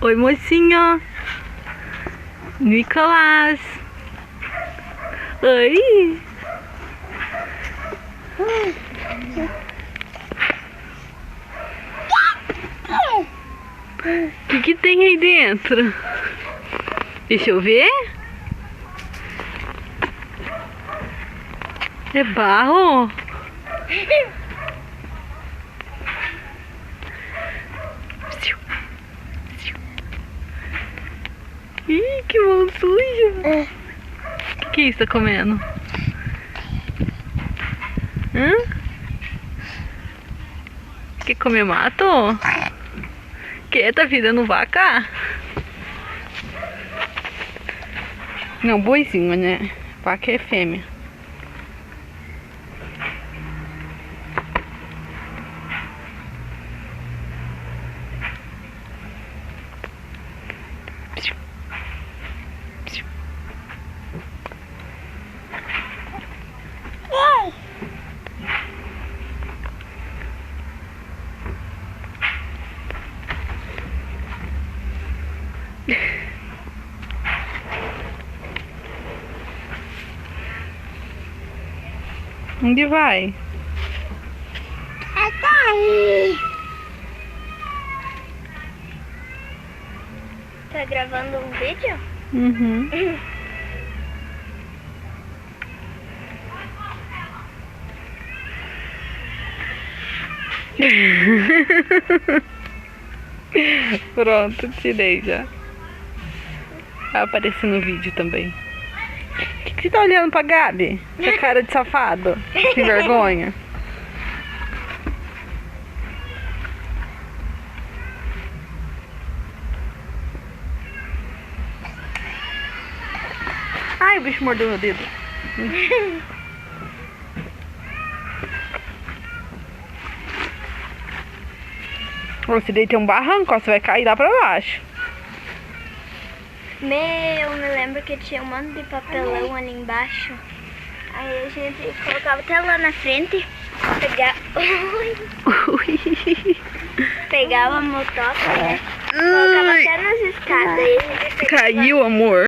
Oi, mocinho. Nicolás. Oi. O que tem aí dentro? Deixa eu ver. É barro? Ih, que mão suja. O que é isso? Tá comendo? Hã? Quer comer mato? Que tá virando vaca? Não, boizinho, né? Vaca é fêmea. Onde vai? Tá gravando um vídeo? Uhum. Pronto, tirei já. Vai aparecer no vídeo também. O que você tá olhando pra Gabi? Essa cara de safado. Sem vergonha. Ai, o bicho mordeu meu dedo. Você daí tem um barranco, ó, você vai cair lá pra baixo. Eu me lembro que tinha um monte de papelão ali embaixo. Aí a gente colocava até lá na frente. Pegava a motoca, né? Colocava até nas escadas. Aí a gente Caiu, amor.